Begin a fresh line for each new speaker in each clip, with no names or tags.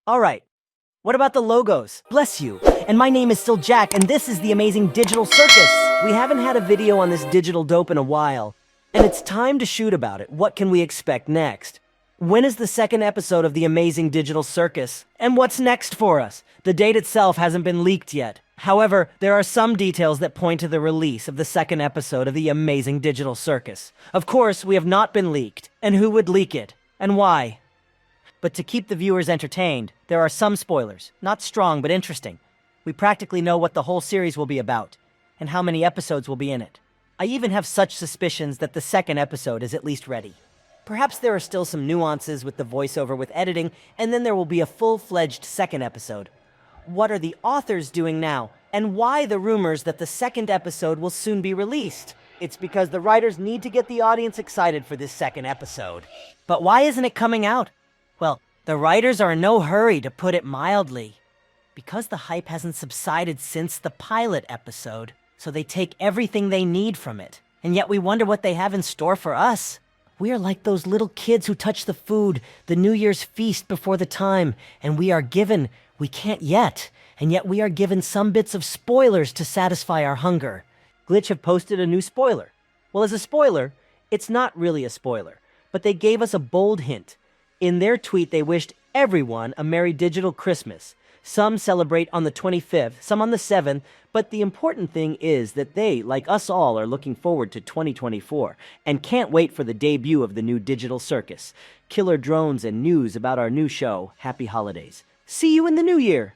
Alright, what about the logos? Bless you. And my name is still Jack, and this is the Amazing Digital Circus. We haven't had a video on this digital dope in a while, and it's time to shoot about it. What can we expect next? When is the second episode of the Amazing Digital Circus? And what's next for us? The date itself hasn't been leaked yet. However, there are some details that point to the release of the second episode of the Amazing Digital Circus. Of course, we have not been leaked. And who would leak it? And why? But to keep the viewers entertained, there are some spoilers. Not strong, but interesting. We practically know what the whole series will be about, and how many episodes will be in it. I even have such suspicions that the second episode is at least ready. Perhaps there are still some nuances with the voiceover with editing, and then there will be a full-fledged second episode. What are the authors doing now, and why the rumors that the second episode will soon be released? It's because the writers need to get the audience excited for this second episode. But why isn't it coming out? Well, the writers are in no hurry, to put it mildly. Because the hype hasn't subsided since the pilot episode, so they take everything they need from it. And yet we wonder what they have in store for us. We are like those little kids who touch the food, the New Year's feast before the time, and we are given, we can't yet, and yet we are given some bits of spoilers to satisfy our hunger. Glitch have posted a new spoiler. Well, as a spoiler, it's not really a spoiler, but they gave us a bold hint. In their tweet, they wished everyone a Merry Digital Christmas. Some celebrate on the 25th, some on the 7th, but the important thing is that they, like us all, are looking forward to 2024 and can't wait for the debut of the new digital circus. Killer drones and news about our new show, Happy Holidays. See you in the new year!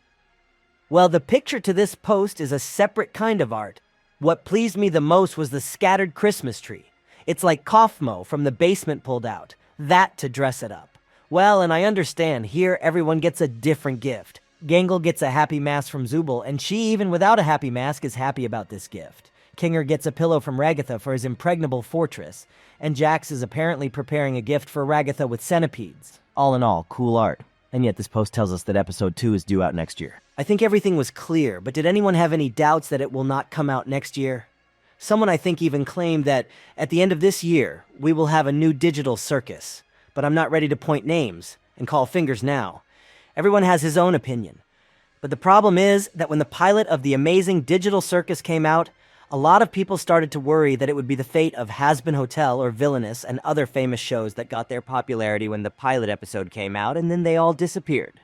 Well, the picture to this post is a separate kind of art. What pleased me the most was the scattered Christmas tree. It's like Kaufmo from the basement pulled out. That to dress it up. Well, and I understand, here everyone gets a different gift. Gangle gets a happy mask from Zubul, and she, even without a happy mask, is happy about this gift. Kinger gets a pillow from Ragatha for his impregnable fortress, and Jax is apparently preparing a gift for Ragatha with centipedes. All in all, cool art. And yet this post tells us that episode 2 is due out next year. I think everything was clear, but did anyone have any doubts that it will not come out next year? Someone I think even claimed that at the end of this year, we will have a new digital circus. But I'm not ready to point names and call fingers now. Everyone has his own opinion. But the problem is that when the pilot of the Amazing Digital Circus came out, a lot of people started to worry that it would be the fate of Has-Been Hotel or Villainous and other famous shows that got their popularity when the pilot episode came out, and then they all disappeared.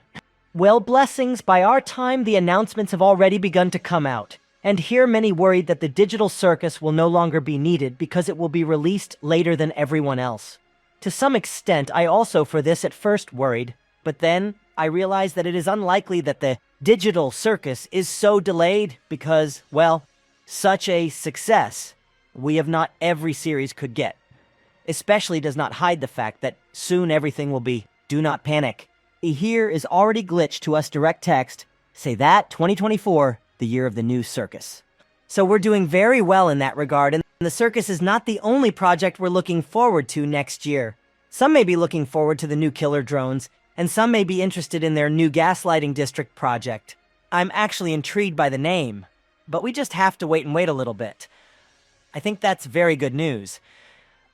Well, blessings, by our time the announcements have already begun to come out. And here many worried that the digital circus will no longer be needed because it will be released later than everyone else. To some extent, I also for this at first worried, but then I realized that it is unlikely that the digital circus is so delayed because, well, such a success we have not every series could get. Especially does not hide the fact that soon everything will be do not panic. Here is already glitched to us direct text, say that 2024, the year of the new circus. So we're doing very well in that regard, and the circus is not the only project we're looking forward to next year. Some may be looking forward to the new killer drones, and some may be interested in their new gaslighting district project. I'm actually intrigued by the name, but we just have to wait a little bit. I think that's very good news.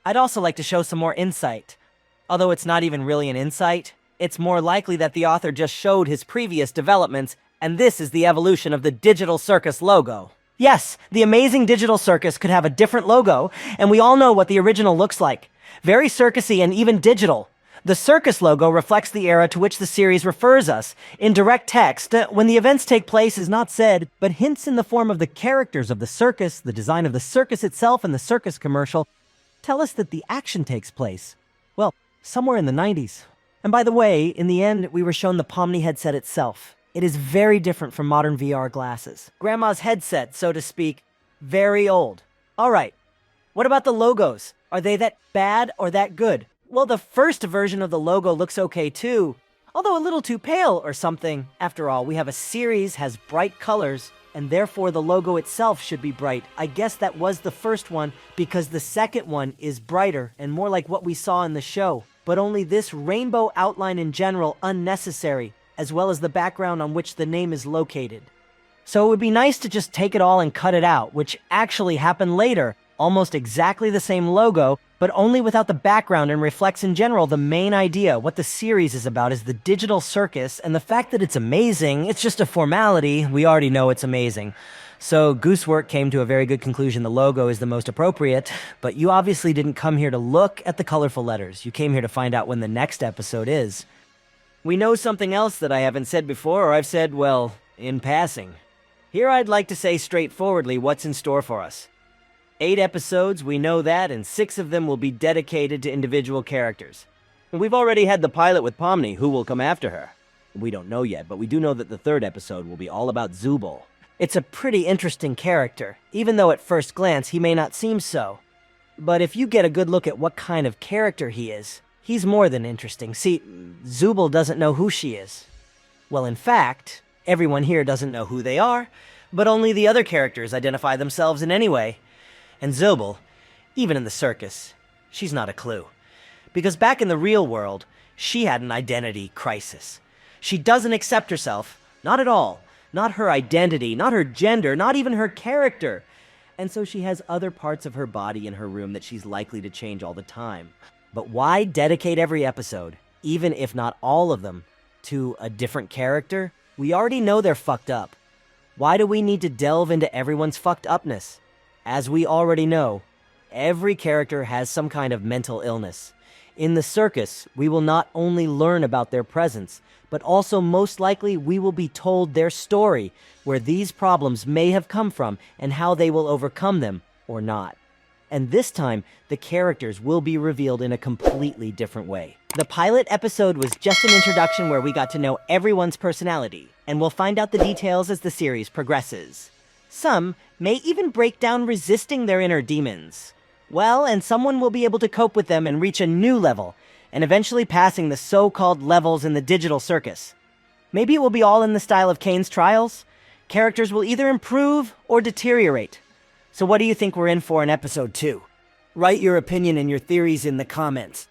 I'd also like to show some more insight. Although it's not even really an insight, it's more likely that the author just showed his previous developments, and this is the evolution of the Digital Circus logo. Yes, the Amazing Digital Circus could have a different logo, and we all know what the original looks like. Very circusy and even digital. The circus logo reflects the era to which the series refers us. In direct text, when the events take place is not said, but hints in the form of the characters of the circus, the design of the circus itself, and the circus commercial tell us that the action takes place, well, somewhere in the 90s. And by the way, in the end, we were shown the Pomni headset itself. It is very different from modern VR glasses. Grandma's headset, so to speak, very old. All right, what about the logos? Are they that bad or that good? Well, the first version of the logo looks okay too, although a little too pale or something. After all, we have a series, has bright colors, and therefore the logo itself should be bright. I guess that was the first one because the second one is brighter and more like what we saw in the show. But only this rainbow outline in general unnecessary, as well as the background on which the name is located. So it would be nice to just take it all and cut it out, which actually happened later. Almost exactly the same logo, but only without the background and reflects in general the main idea. What the series is about is the digital circus, and the fact that it's amazing, it's just a formality. We already know it's amazing. So Goosework came to a very good conclusion. The logo is the most appropriate, but you obviously didn't come here to look at the colorful letters. You came here to find out when the next episode is. We know something else that I haven't said before, or I've said, well, in passing. Here I'd like to say straightforwardly what's in store for us. 8 episodes, we know that, and 6 of them will be dedicated to individual characters. We've already had the pilot with Pomni, who will come after her. We don't know yet, but we do know that the 3rd episode will be all about Zubul. It's a pretty interesting character, even though at first glance he may not seem so. But if you get a good look at what kind of character he is, he's more than interesting. See, Zubul doesn't know who she is. Well, in fact, everyone here doesn't know who they are, but only the other characters identify themselves in any way. And Zubul, even in the circus, she's not a clue. Because back in the real world, she had an identity crisis. She doesn't accept herself, not at all. Not her identity, not her gender, not even her character. And so she has other parts of her body in her room that she's likely to change all the time. But why dedicate every episode, even if not all of them, to a different character? We already know they're fucked up. Why do we need to delve into everyone's fucked upness? As we already know, every character has some kind of mental illness. In the circus, we will not only learn about their presence, but also most likely we will be told their story, where these problems may have come from and how they will overcome them or not. And this time, the characters will be revealed in a completely different way. The pilot episode was just an introduction where we got to know everyone's personality, and we'll find out the details as the series progresses. Some may even break down resisting their inner demons. Well, and someone will be able to cope with them and reach a new level, and eventually passing the so-called levels in the digital circus. Maybe it will be all in the style of Kane's trials. Characters will either improve or deteriorate. So what do you think we're in for in episode 2? Write your opinion and your theories in the comments.